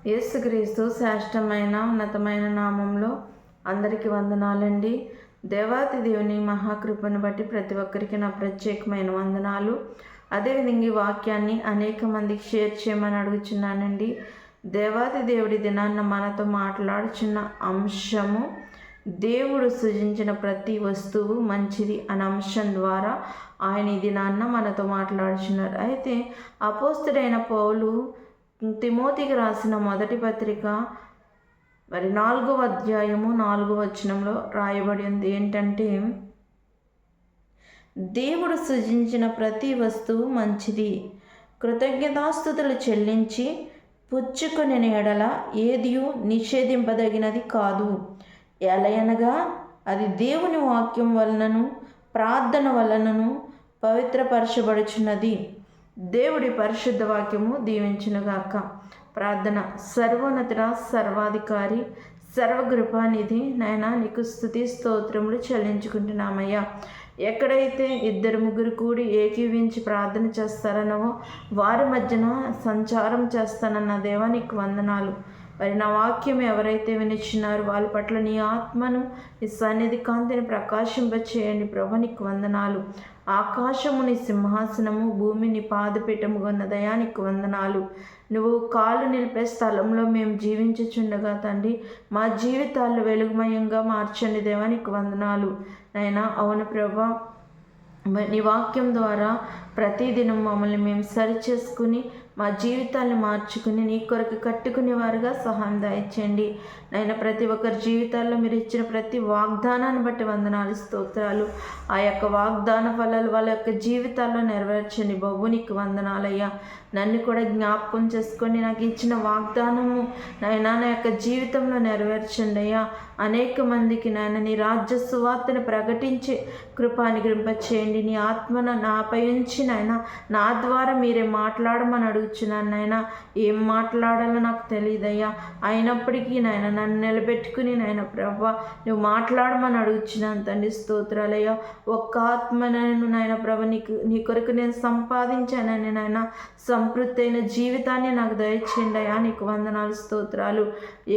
యేసుక్రీస్తు శ్రేష్టమైన ఉన్నతమైన నామంలో అందరికీ వందనాలండి. దేవాతి దేవుని మహాకృపను బట్టి ప్రతి ఒక్కరికి నా ప్రత్యేకమైన వందనాలు. అదేవిధంగా ఈ వాక్యాన్ని అనేక మందికి షేర్ చేయమని అడుగుచున్నానండి. దేవాతి దేవుడి దినాన్న మనతో మాట్లాడుచున్న అంశము దేవుడు సృజించిన ప్రతి వస్తువు మంచిది అనే అంశం ద్వారా ఆయన ఈ దినాన్న మనతో మాట్లాడుచున్నారు. అయితే అపోస్తుడైన పౌలు తిమోతికి రాసిన మొదటి పత్రిక 4వ అధ్యాయము 4వ వచనంలో రాయబడి ఉంది ఏంటంటే, దేవుడు సృజించిన ప్రతి వస్తువు మంచిది, కృతజ్ఞతాస్తుతులు చెల్లించి పుచ్చుకొని ఎడల ఏదియు నిషేధింపదగినది కాదు. ఎలయనగా అది దేవుని వాక్యం వలనను ప్రార్థన వలనను పవిత్రపరచబడుచున్నది. దేవుడి పరిశుద్ధ వాక్యము దీవించునుగాక. ప్రార్థన. సర్వోన్నతుడ, సర్వాధికారి, సర్వకృపానిధి నాయనా, నీకు స్తుతి స్తోత్రములు చెల్లించుకుంటున్నామయ్యా. ఎక్కడైతే 2-3 కూడి ఏకీవించి ప్రార్థన చేస్తారనవో వారి మధ్యన సంచారం చేస్తానన్న దేవా నీకు వందనాలు. మరి నా వాక్యం ఎవరైతే వినిచ్చినారో వాళ్ళ పట్ల నీ ఆత్మను, నీ సన్నిధి కాంతిని ప్రకాశింపచేయండి ప్రభు, నీకు వందనాలు. ఆకాశము నీ సింహాసనము, భూమి నీ పాదపీఠము ఉన్న దయా నీకు వందనాలు. నువ్వు కాళ్ళు నిలిపే స్థలంలో మేము జీవించుచుండగా తండ్రి, మా జీవితాల్లో వెలుగుమయంగా మార్చండి దేవా, నీకు వందనాలు నాయనా. అవును ప్రభా, నీ వాక్యం ద్వారా ప్రతిదినం మమ్మల్ని మేము సరిచేసుకుని మా జీవితాన్ని మార్చుకుని నీ కొరకు కట్టుకునేవారుగా సహాయం దయచేయండి నాయన. ప్రతి ఒక్కరి జీవితాల్లో మీరు ఇచ్చిన ప్రతి వాగ్దానాన్ని బట్టి వందనాలు, స్తోత్రాలు. ఆ యొక్క వాగ్దాన ఫలాలు వాళ్ళ యొక్క జీవితాల్లో నెరవేర్చండి బాబు, నీకు వందనాలయ్యా. నన్ను కూడా జ్ఞాపకం చేసుకొని నాకు ఇచ్చిన వాగ్దానము నాయన నా యొక్క జీవితంలో నెరవేర్చండి అయ్యా. అనేక మందికి నాయన నీ రాజ్య సువార్తను ప్రకటించే కృపానుగ్రహింపచేయండి. నీ ఆత్మను నాపై ఉంచి నాయన నా ద్వారా మీరే మాట్లాడమని అడుగుచున్నాను నాయన. ఏం మాట్లాడాలో నాకు తెలియదయ్యా, అయినప్పటికీ నాయన నన్ను నిలబెట్టుకుని నాయన ప్రభా నువ్వు మాట్లాడమని అడుగుచున్నాను తండ్రి, స్తోత్రాలయ్యా. ఒక్క ఆత్మను నాయన ప్రభ నీ కొరకు నేను సంపాదించానని నాయన సంతృప్తి అయిన జీవితాన్ని నాకు దయచేయండి అయ్యా, నీకు వందనాలు, స్తోత్రాలు.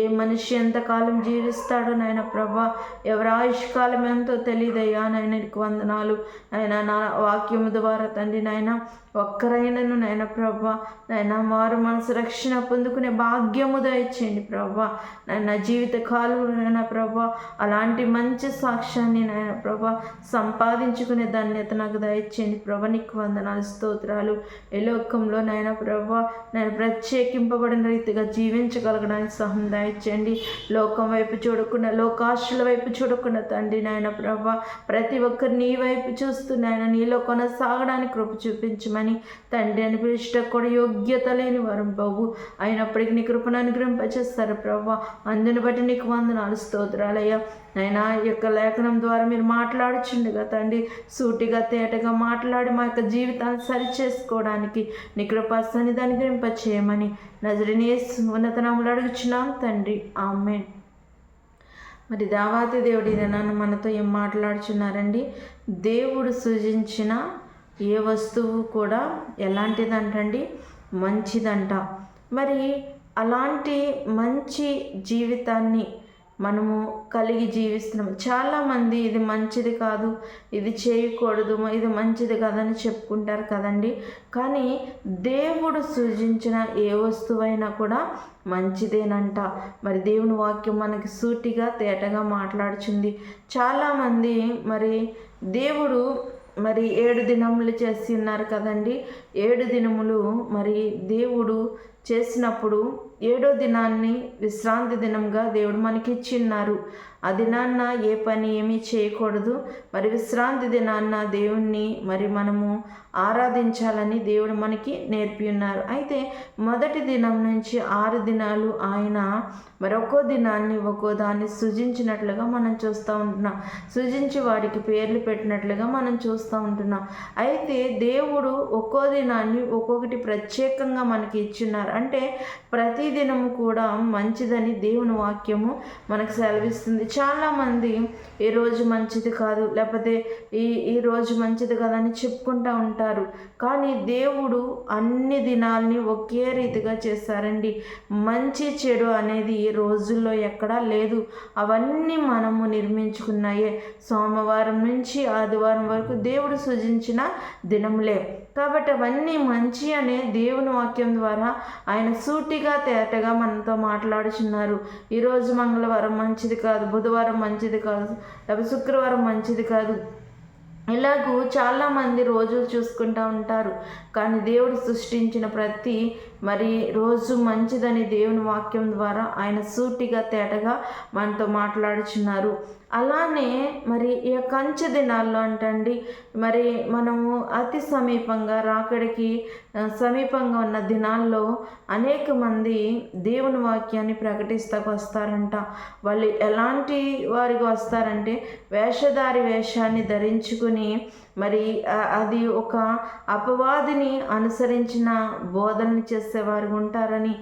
ఏ మనిషి ఎంతకాలం జీవిస్తాడో నాయన ప్రభా, ఎవరి ఆయుష్కాలం ఎంతో తెలియదయ్యా నాయన, నీకు వందనాలు. నాయన నా వాక్యము ద్వారా తండ్రి నాయన ఒక్కరైనను నాయన ప్రభా నాయన మారు మనసు రక్షణ పొందుకునే భాగ్యము దయచేయండి ప్రభా. నా జీవిత కాలంలో నాయన ప్రభా అలాంటి మంచి సాక్ష్యాన్ని నాయన ప్రభా సంపాదించుకునే ధన్యత నాకు దయచేయండి ప్రభా, నీకు వందనాలు, స్తోత్రాలు. ఈ లోకంలో నాయన ప్రభా నేను ప్రత్యేకింపబడిన రీతిగా జీవించగలగడానికి సహాయం దయచేయండి. లోకం వైపు చూడకుండా, లోకాశుల వైపు చూడకుండా తండ్రి నాయన ప్రభా ప్రతి ఒక్కరు నీ వైపు చూస్తూ నాయన నీలో కొనసాగడానికి కృప చూపించమని తండ్రి అని పిలిచిన కూడా యోగ్యత లేని వారు బాబు, అయినప్పటికీ నీ కృపను అనుగ్రహింపచేస్తారు ప్రభా. అందుని బట్టి నీకు వందనాలు, స్తోత్రాలయ్యా. నైనా ఈ యొక్క లేఖనం ద్వారా మీరు మాట్లాడుచుండగా తండ్రి సూటిగా తేటగా మాట్లాడి మా యొక్క జీవితాన్ని సరిచేసుకోవడానికి నీ కృపా సన్నిధి అనుగ్రహింపచేయమని నజరేయుని యేసు ఉన్నత నామములో అడుగుచున్నాం తండ్రి, ఆమేన్. మరి దేవాతి దేవుడి నన్ను మనతో ఏం మాట్లాడుచున్నారండి? దేవుడు సృజించిన ఏ వస్తువు కూడా ఎలాంటిదంటండి? మంచిదంట. మరి అలాంటి మంచి జీవితాన్ని మనము కలిగి జీవిస్తున్నాం. చాలామంది ఇది మంచిది కాదు, ఇది చేయకూడదు, ఇది మంచిది కాదని చెప్పుకుంటారు కదండి. కానీ దేవుడు సృజించిన ఏ వస్తువైనా కూడా మంచిదేనంట. మరి దేవుని వాక్యం మనకి సూటిగా తేటగా మాట్లాడుచుంది. చాలామంది మరి దేవుడు 7 దినములు చేసి ఉన్నారు కదండి. 7 దినములు మరి దేవుడు చేసినప్పుడు 7వ దినాన్ని విశ్రాంతి దినంగా దేవుడు మనకి ఇచ్చిన్నారు. ఆ దినాన్న ఏ పని ఏమీ చేయకూడదు. మరి విశ్రాంతి దినాన్న దేవుణ్ణి మరి మనము ఆరాధించాలని దేవుడు మనకి నేర్పి ఉన్నారు. అయితే మొదటి దినం నుంచి 6 దినాలు ఆయన మరొకో దినాన్ని ఒక్కో దాన్ని సృజించినట్లుగా మనం చూస్తూ ఉంటున్నాం. సృజించి వాడికి పేర్లు పెట్టినట్లుగా మనం చూస్తూ ఉంటున్నాం. అయితే దేవుడు ఒక్కో దినాన్ని ఒక్కొక్కటి ప్రత్యేకంగా మనకి ఇచ్చున్నారు. అంటే ప్రతిదినము కూడా మంచిదని దేవుని వాక్యము మనకు సెలవిస్తుంది. చాలామంది ఈరోజు మంచిది కాదు, లేకపోతే ఈ రోజు మంచిది కాదని చెప్పుకుంటూ ఉంటారు. కానీ దేవుడు అన్ని దినాల్ని ఒకే రీతిగా చేశారండి. మంచి చెడు అనేది రోజుల్లో ఎక్కడా లేదు. అవన్నీ మనము నిర్మించుకున్నాయే. సోమవారం నుంచి ఆదివారం వరకు దేవుడు సృజించిన దినములే. కాబట్టి అవన్నీ మంచి అనే దేవుని వాక్యం ద్వారా ఆయన సూటిగా తేటగా మనతో మాట్లాడుచున్నారు. ఈరోజు మంగళవారం మంచిది కాదు, బుధవారం మంచిది కాదు, లేకపోతే శుక్రవారం మంచిది కాదు. ఇలాగూ చాలామంది రోజులు చూసుకుంటూ ఉంటారు. కానీ దేవుడు సృష్టించిన ప్రతి రోజు మంచిదని దేవుని వాక్యం ద్వారా ఆయన సూటిగా తేటగా మనతో మాట్లాడుచున్నారు. అలానే ఈ కంచె దినాల్లో అంటండి, మనము అతి సమీపంగా రాకడికి సమీపంగా ఉన్న దినాల్లో అనేక మంది దేవుని వాక్యాన్ని ప్రకటిస్తూ వస్తారంట. వాళ్ళు ఎలాంటి వారికి వస్తారంటే వేషధారి వేషాన్ని ధరించుకుని అది ఒక అపవాదిని అనుసరించిన బోధనని చేసేవారు ఉంటారని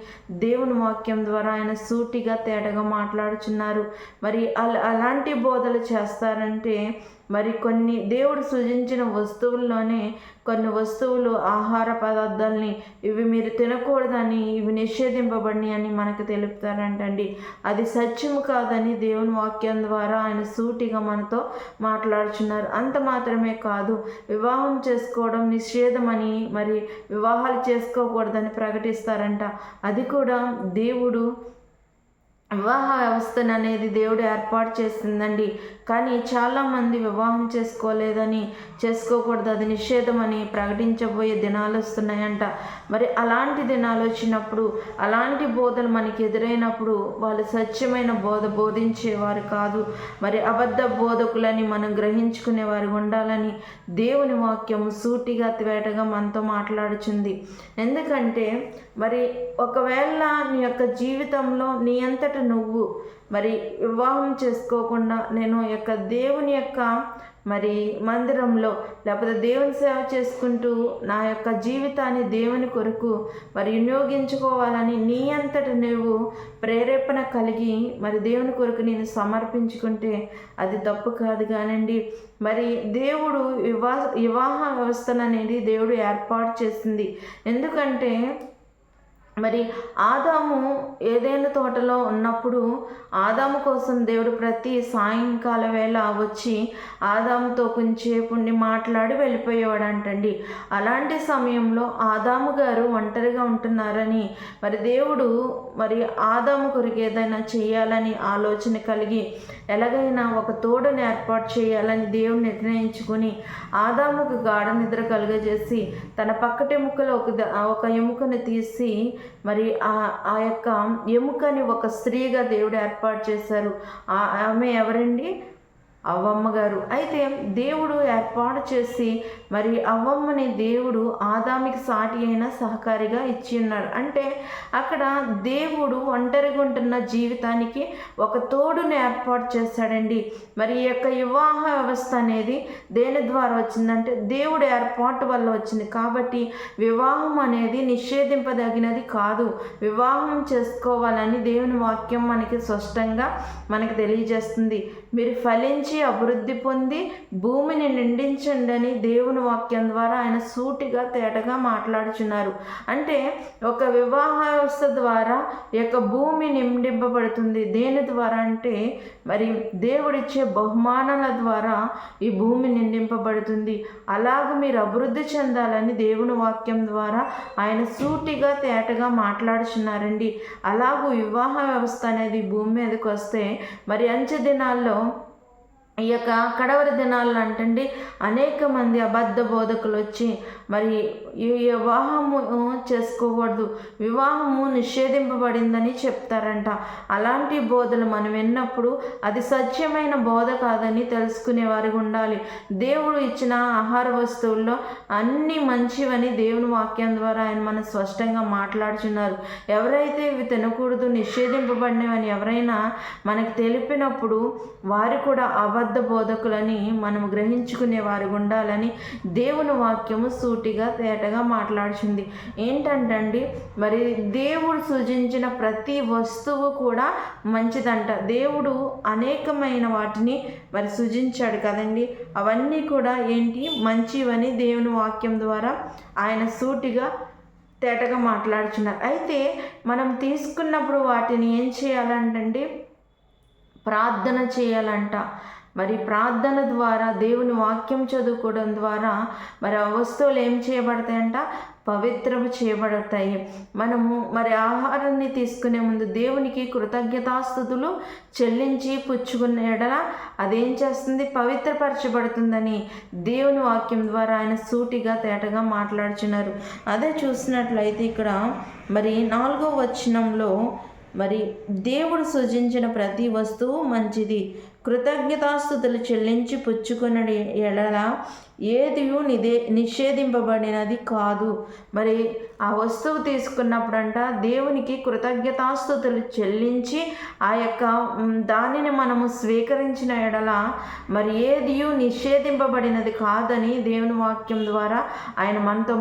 దేవుని వాక్యం ద్వారా ఆయన సూటిగా తేటగా మాట్లాడుచున్నారు. అలాంటి బోధలు చేస్తారంటే కొన్ని దేవుడు సృజించిన వస్తువుల్లోనే కొన్ని వస్తువులు ఆహార పదార్థాలని ఇవి మీరు తినకూడదని, ఇవి నిషేధింపబడి అని మనకు తెలుపుతారంటండి. అది సత్యము కాదని దేవుని వాక్యం ద్వారా ఆయన సూటిగా మనతో మాట్లాడుచున్నారు. అంత మాత్రమే కాదు, వివాహం చేసుకోవడం నిషేధమని, వివాహాలు చేసుకోకూడదని ప్రకటిస్తారంట. అది కూడా దేవుడు వివాహ వ్యవస్థను అనేది దేవుడు ఏర్పాటు చేసిందండి. కానీ చాలామంది వివాహం చేసుకోకూడదు, అది నిషేధమని ప్రకటించబోయే దినాలు వస్తున్నాయంట. అలాంటి దినాలు వచ్చినప్పుడు, అలాంటి బోధలు మనకి ఎదురైనప్పుడు వాళ్ళు సత్యమైన బోధ బోధించేవారు కాదు, అబద్ధ బోధకులని మనం గ్రహించుకునేవారు ఉండాలని దేవుని వాక్యము సూటిగా తేటగా మనతో మాట్లాడుచుంది. ఎందుకంటే ఒకవేళ నీ యొక్క జీవితంలో నీ అంతట నువ్వు వివాహం చేసుకోకుండా నేను దేవుని యొక్క మందిరంలో లేకపోతే దేవుని సేవ చేసుకుంటూ నా యొక్క జీవితాన్ని దేవుని కొరకు వినియోగించుకోవాలని నీ అంతట నువ్వు ప్రేరేపణ కలిగి దేవుని కొరకు నేను సమర్పించుకుంటే అది తప్పు కాదు. కానండి దేవుడు వివాహ వ్యవస్థను అనేది దేవుడు ఏర్పాటు చేసింది. ఎందుకంటే ఆదాము ఏదైనా తోటలో ఉన్నప్పుడు ఆదాము కోసం దేవుడు ప్రతి సాయంకాల వేళ వచ్చి ఆదాముతో కొంచెంసేపు మాట్లాడి వెళ్ళిపోయేవాడంటండి. అలాంటి సమయంలో ఆదాము గారు ఒంటరిగా ఉంటున్నారని దేవుడు ఆదాము కొరకు ఏదైనా చేయాలని ఆలోచన కలిగి ఎలాగైనా ఒక తోడుని ఏర్పాటు చేయాలని దేవుడు నిర్ణయించుకుని ఆదాముకు గాఢ నిద్ర కలుగజేసి తన పక్కటి ఎముకలో ఒక ఎముకను తీసి ఆ యొక్క ఎముకని ఒక స్త్రీగా దేవుడు ఏర్పాటు చేశారు. ఆమె ఎవరండి? అవ్వమ్మ గారు. అయితే దేవుడు ఏర్పాటు చేసి అవ్వమ్మని దేవుడు ఆదామికి సాటి అయిన సహకారిగా ఇచ్చి ఉన్నాడు. అంటే అక్కడ దేవుడు ఒంటరిగా ఉంటున్న జీవితానికి ఒక తోడుని ఏర్పాటు చేశాడండి. ఈ యొక్క వివాహ వ్యవస్థ అనేది దేని ద్వారా వచ్చిందంటే దేవుడు ఏర్పాటు వల్ల వచ్చింది. కాబట్టి వివాహం అనేది నిషేధింపదగినది కాదు. వివాహం చేసుకోవాలని దేవుని వాక్యం మనకి స్పష్టంగా మనకి తెలియజేస్తుంది. మీరు ఫలించి అభివృద్ధి పొంది భూమిని నిండించండి అని దేవుని వాక్యం ద్వారా ఆయన సూటిగా తేటగా మాట్లాడుచున్నారు. అంటే ఒక వివాహ వ్యవస్థ ద్వారా ఈ యొక్క భూమి నిండింపబడుతుంది. దేని ద్వారా అంటే దేవుడిచ్చే బహుమానాల ద్వారా ఈ భూమి నిండింపబడుతుంది. అలాగ మీరు అభివృద్ధి చెందాలని దేవుని వాక్యం ద్వారా ఆయన సూటిగా తేటగా మాట్లాడుచున్నారండి. అలాగూ వివాహ వ్యవస్థ అనేది భూమి మీదకి వస్తే అంచె దినాల్లో ఈ యొక్క కడవరి దినాల్లో అంటండి అనేక మంది అబద్ధ బోధకులు వచ్చి ఈ వివాహము చేసుకోకూడదు, వివాహము నిషేధింపబడిందని చెప్తారంట. అలాంటి బోధలు మనం విన్నప్పుడు అది సత్యమైన బోధ కాదని తెలుసుకునేవారికి ఉండాలి. దేవుడు ఇచ్చిన ఆహార వస్తువుల్లో అన్నీ మంచివని దేవుని వాక్యం ద్వారా ఆయన మనం స్పష్టంగా మాట్లాడుచున్నారు. ఎవరైతే ఇవి తినకూడదు నిషేధింపబడినవని ఎవరైనా మనకు తెలిపినప్పుడు వారు కూడా అబద్ధ అబద్ధ బోధకులని మనం గ్రహించుకునే వారు ఉండాలని దేవుని వాక్యము సూటిగా తేటగా మాట్లాడుతుంది. ఏంటంటండి, మరి దేవుడు సృజించిన ప్రతి వస్తువు కూడా మంచిదంట. దేవుడు అనేకమైన వాటిని మరి సృజించాడు కదండి. అవన్నీ కూడా ఏంటి, మంచివని దేవుని వాక్యం ద్వారా ఆయన సూటిగా తేటగా మాట్లాడుచున్నారు. అయితే మనం తీసుకున్నప్పుడు వాటిని ఏం చేయాలంటే ప్రార్థన చేయాలంట. మరి ప్రార్థన ద్వారా, దేవుని వాక్యం చదువుకోవడం ద్వారా మరి ఆ వస్తువులు ఏం చేయబడతాయంట, పవిత్రము చేయబడతాయి. మనము మరి ఆహారాన్ని తీసుకునే ముందు దేవునికి కృతజ్ఞతాస్తుతులు చెల్లించి పుచ్చుకున్న ఎడల అదేం చేస్తుంది, పవిత్రపరచబడుతుందని దేవుని వాక్యం ద్వారా ఆయన సూటిగా తేటగా మాట్లాడుచున్నారు. అదే చూసినట్లయితే ఇక్కడ మరి 4వ వచనంలో మరి దేవుడు సృజించిన ప్రతి వస్తువు మంచిది, కృతజ్ఞతాస్తుతులు చెల్లించి పుచ్చుకున్నది ఎడల ఏదియు నిషేధింపబడినది కాదు. మరి ఆ వస్తువు తీసుకున్నప్పుడంట దేవునికి కృతజ్ఞతాస్తుతులు చెల్లించి ఆ యొక్క దానిని మనము స్వీకరించిన ఎడల మరి ఏదియు నిషేధింపబడినది కాదని దేవుని వాక్యం ద్వారా ఆయన మనతో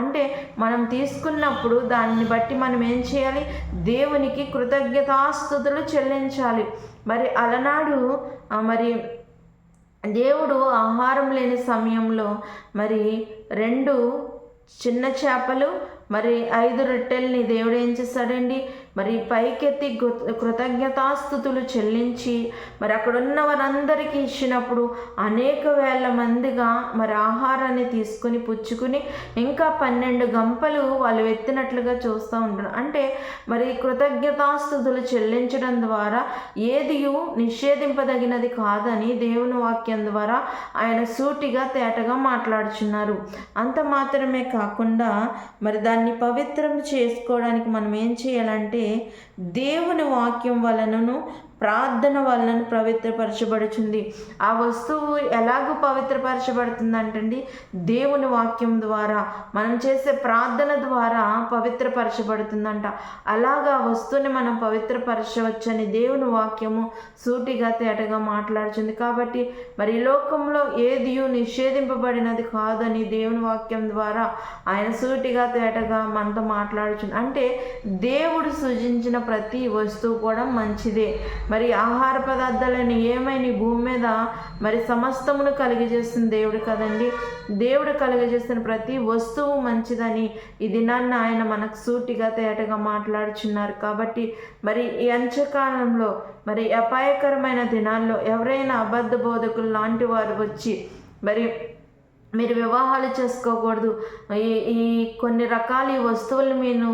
అంటే మనం తీసుకున్నప్పుడు దాన్ని బట్టి మనం ఏం చేయాలి, దేవునికి కృతజ్ఞతాస్తుతులు చెల్లించాలి. మరి అలనాడు మరి దేవుడు ఆహారం లేని సమయంలో మరి 2 చిన్న చేపలు మరి 5 రొట్టెల్ని దేవుడు ఏం చేశాడండి, మరి పైకెత్తి కృతజ్ఞతాస్తుతులు చెల్లించి మరి అక్కడ ఉన్న వారందరికీ ఇచ్చినప్పుడు అనేక వేల మందిగా మరి ఆహారాన్ని తీసుకుని పుచ్చుకుని ఇంకా 12 గంపలు వాళ్ళు ఎత్తినట్లుగా చూస్తూ ఉంటారు. అంటే మరి కృతజ్ఞతాస్తుతులు చెల్లించడం ద్వారా ఏదియు నిషేధింపదగినది కాదని దేవుని వాక్యం ద్వారా ఆయన సూటిగా తేటగా మాట్లాడుచున్నారు. అంత మాత్రమే కాకుండా మరి దాన్ని పవిత్రం చేసుకోవడానికి మనం ఏం చేయాలంటే దేవుని వాక్యం వలనను ప్రార్థన వలన పవిత్రపరచబడుతుంది. ఆ వస్తువు ఎలాగో పవిత్రపరచబడుతుందంటండి, దేవుని వాక్యం ద్వారా మనం చేసే ప్రార్థన ద్వారా పవిత్రపరచబడుతుందంట. అలాగా ఆ వస్తువుని మనం పవిత్రపరచవచ్చని దేవుని వాక్యము సూటిగా తేటగా మాట్లాడుతుంది. కాబట్టి మరి ఈ లోకంలో ఏదియు నిషేధింపబడినది కాదని దేవుని వాక్యం ద్వారా ఆయన సూటిగా తేటగా మనతో మాట్లాడుతుంది. అంటే దేవుడు సృజించిన ప్రతి వస్తువు కూడా మంచిదే. మరి ఆహార పదార్థాలను ఏమైనా భూమి మీద మరి సమస్తమును కలిగజేస్తుంది దేవుడు కదండి. దేవుడు కలిగజేస్తున్న ప్రతి వస్తువు మంచిదని ఈ దినాన్ని ఆయన మనకు సూటిగా తేటగా మాట్లాడుచున్నారు. కాబట్టి మరి ఈ అంత్యకాలంలో మరి అపాయకరమైన దినాల్లో ఎవరైనా అబద్ధ బోధకులు లాంటి వారు వచ్చి మరి మీరు వివాహాలు చేసుకోకూడదు, ఈ కొన్ని రకాల ఈ వస్తువులు మీరు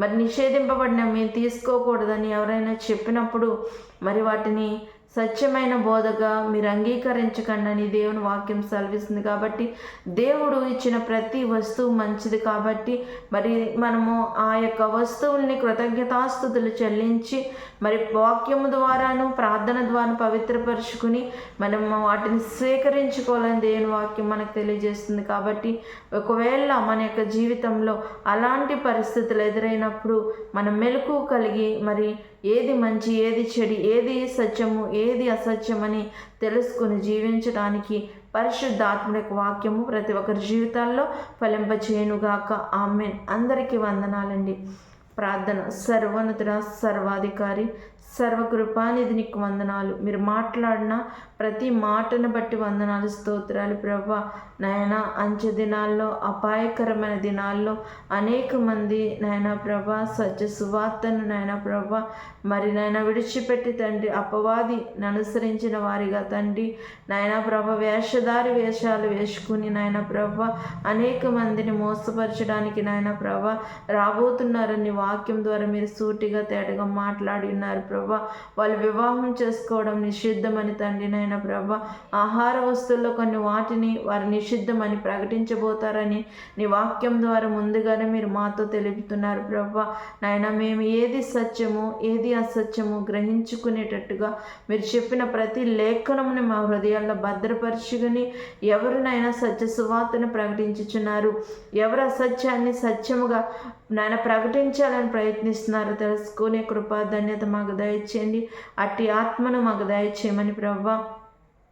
మరి నిషేధింపబడిన మీరు తీసుకోకూడదని ఎవరైనా చెప్పినప్పుడు మరి వాటిని సత్యమైన బోధగా మీరు అంగీకరించకండి అని దేవుని వాక్యం సెలవిస్తుంది. కాబట్టి దేవుడు ఇచ్చిన ప్రతి వస్తువు మంచిది. కాబట్టి మరి మనము ఆ యొక్క వస్తువుల్ని కృతజ్ఞతాస్తుతులు చెల్లించి మరి వాక్యము ద్వారాను ప్రార్థన ద్వారా పవిత్రపరుచుకుని మనము వాటిని స్వీకరించుకోవాలని దేవుని వాక్యం మనకు తెలియజేస్తుంది. కాబట్టి ఒకవేళ మన యొక్క జీవితంలో అలాంటి పరిస్థితులు ఎదురైనప్పుడు మనం మెలకువ కలిగి మరి ఏది మంచి, ఏది చెడు, ఏది సత్యము, ఏది అసత్యమని తెలుసుకుని జీవించడానికి పరిశుద్ధాత్మ యొక్క వాక్యము ప్రతి ఒక్కరి జీవితాల్లో ఫలింపచేయునుగాక. ఆమేన్. అందరికీ వందనాలండి. ప్రార్థన. సర్వోన్నతుడ, సర్వాధికారి, సర్వకృపానిధి నీకు వందనాలు. మీరు మాట్లాడిన ప్రతి మాటను బట్టి వందనాలు, స్తోత్రాలు ప్రభా. నాయన అంచె దినాల్లో, అపాయకరమైన దినాల్లో అనేక మంది నాయన ప్రభా సత్య సువార్తను నాయన ప్రభా మరి నాయన విడిచిపెట్టి తండ్రి అపవాది అనుసరించిన వారిగా తండ్రి నాయన ప్రభా వేషధారి వేషాలు వేసుకుని నాయన ప్రభా అనేక మందిని మోసపరచడానికి నాయన ప్రభా రాబోతున్నారని వాక్యం ద్వారా మీరు సూటిగా తేటగా మాట్లాడి ఉన్నారు ప్రభా. వాళ్ళు వివాహం చేసుకోవడం నిషిద్ధమని తండ్రి నాయన ప్రభా ఆహార వస్తువుల్లో కొన్ని వాటిని వారు నిషిద్ధమని ప్రకటించబోతారని నీ వాక్యం ద్వారా ముందుగానే మీరు మాతో తెలుపుతున్నారు ప్రభా. నాయన మేము ఏది సత్యము ఏది అసత్యము గ్రహించుకునేటట్టుగా మీరు చెప్పిన ప్రతి లేఖనముని మా హృదయాల్లో భద్రపరుచుకుని ఎవరినైనా సత్య సువార్తను ప్రకటించుచున్నారు, ఎవరు అసత్యాన్ని సత్యముగా నాయన ప్రకటించాలని ప్రయత్నిస్తున్నారు తెలుసుకునే కృపా ధన్యత మాకు దయచేయండి. అట్టి ఆత్మను మాకు దయచేయమని ప్రభా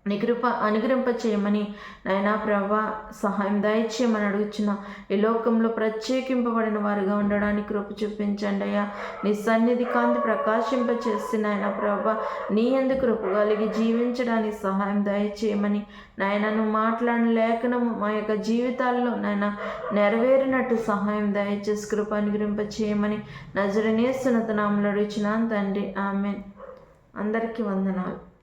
అనుగ్రహింప చేయమని నాయనా ప్రభా సహాయం దయచేయమని అడుగుచున్న ఈ లోకంలో ప్రత్యేకింపబడిన వారిగా ఉండడానికి కృప చూపించండి అయ్యా. నీ సన్నిధి కాంతి ప్రకాశింప చేసి నాయన ప్రభా నీ యందు కృప కలిగి జీవించడానికి సహాయం దయచేయమని నాయన నువ్వు మాట్లాడిన లేఖనము మా యొక్క జీవితాల్లో నాయన నెరవేరినట్టు సహాయం దయచేసి కృప అనుగ్రహింప చేయమని నజరేయుని యేసు నామములో అడుగుచున్నాను తండ్రి. ఆమేన్. అందరికీ వందనాలు.